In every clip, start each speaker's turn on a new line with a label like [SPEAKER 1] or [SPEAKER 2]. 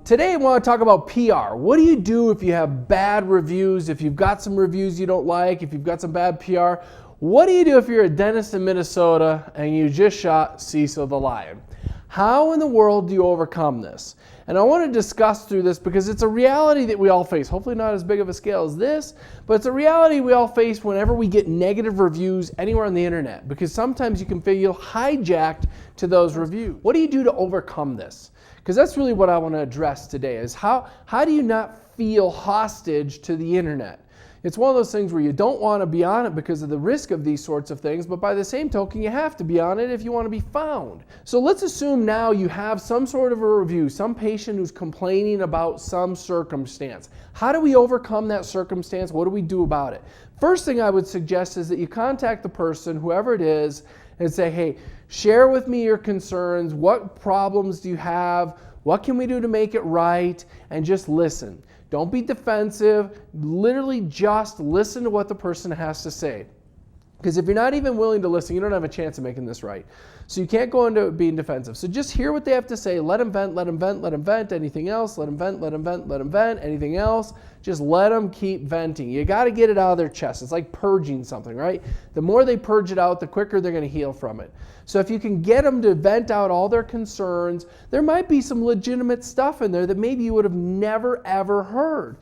[SPEAKER 1] Today I want to talk about PR. What do you do if you have bad reviews, if you've got some reviews you don't like, if you've got some bad PR? What do you do if you're a dentist in Minnesota and you just shot Cecil the Lion? How in the world do you overcome this? And I want to discuss through this because it's a reality that we all face. Hopefully not as big of a scale as this, but it's a reality we all face whenever we get negative reviews anywhere on the internet, because sometimes you can feel hijacked to those reviews. What do you do to overcome this? Because that's really what I want to address today, is how do you not feel hostage to the internet? It's one of those things where you don't want to be on it because of the risk of these sorts of things, but by the same token, you have to be on it if you want to be found. So let's assume now you have some sort of a review, some patient who's complaining about some circumstance. How do we overcome that circumstance? What do we do about it? First thing I would suggest is that you contact the person, whoever it is, and say, hey, share with me your concerns. What problems do you have? What can we do to make it right? And just listen. Don't be defensive. Literally just listen to what the person has to say. Because if you're not even willing to listen, you don't have a chance of making this right. So you can't go into being defensive. So just hear what they have to say. Let them vent, let them vent, let them vent. Anything else? Let them vent, let them vent, let them vent. Anything else? Just let them keep venting. You got to get it out of their chest. It's like purging something, right? The more they purge it out, the quicker they're going to heal from it. So if you can get them to vent out all their concerns, there might be some legitimate stuff in there that maybe you would have never, ever heard.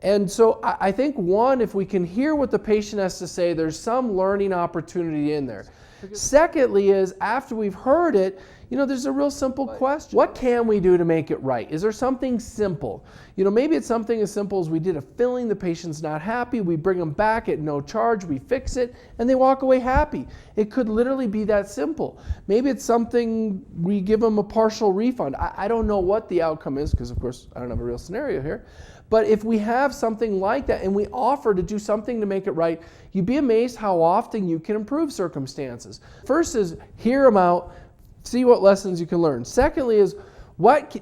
[SPEAKER 1] And so I think, one, if we can hear what the patient has to say, there's some learning opportunity in there. Secondly is, after we've heard it, there's a real simple question. What can we do to make it right? Is there something simple? Maybe it's something as simple as we did a filling, the patient's not happy, we bring them back at no charge, we fix it, and they walk away happy. It could literally be that simple. Maybe it's something we give them a partial refund. I don't know what the outcome is, because of course I don't have a real scenario here. But if we have something like that and we offer to do something to make it right, you'd be amazed how often you can improve circumstances. First is hear them out, see what lessons you can learn. Secondly is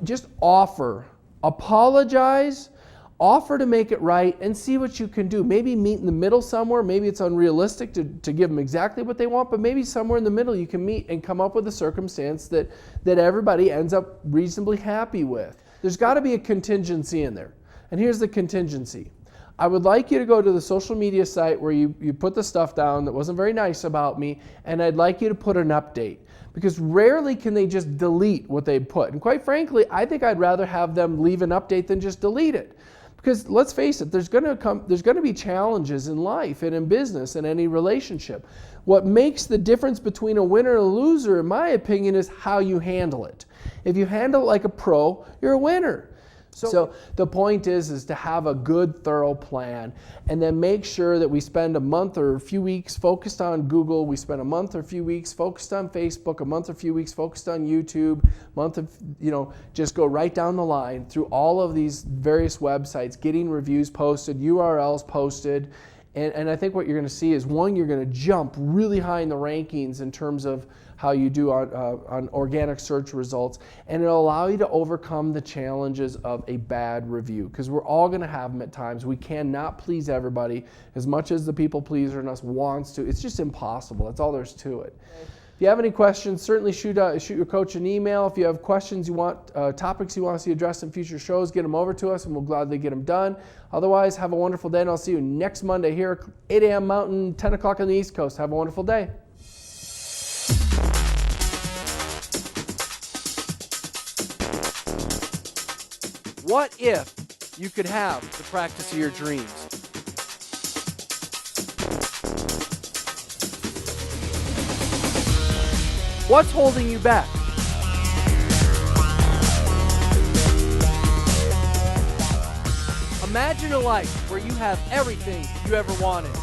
[SPEAKER 1] just offer. Apologize, offer to make it right, and see what you can do. Maybe meet in the middle somewhere. Maybe it's unrealistic to give them exactly what they want, but maybe somewhere in the middle you can meet and come up with a circumstance that everybody ends up reasonably happy with. There's got to be a contingency in there. And here's the contingency. I would like you to go to the social media site where you put the stuff down that wasn't very nice about me, and I'd like you to put an update. Because rarely can they just delete what they put. And quite frankly, I think I'd rather have them leave an update than just delete it. Because let's face it, there's going to be challenges in life and in business and any relationship. What makes the difference between a winner and a loser, in my opinion, is how you handle it. If you handle it like a pro, you're a winner. So the point is to have a good, thorough plan, and then make sure that we spend a month or a few weeks focused on Google. We spend a month or a few weeks focused on Facebook, a month or a few weeks focused on YouTube, just go right down the line through all of these various websites, getting reviews posted, URLs posted. And I think what you're going to see is, one, you're going to jump really high in the rankings in terms of how you do on organic search results, and it'll allow you to overcome the challenges of a bad review, because we're all going to have them at times. We cannot please everybody as much as the people pleaser in us wants to. It's just impossible. That's all there's to it. If you have any questions, certainly shoot your coach an email. If you have questions you want, topics you want to see addressed in future shows, get them over to us and we'll gladly get them done. Otherwise, have a wonderful day, and I'll see you next Monday here, 8 a.m. Mountain, 10 o'clock on the East Coast. Have a wonderful day. What if you could have the practice of your dreams? What's holding you back? Imagine a life where you have everything you ever wanted.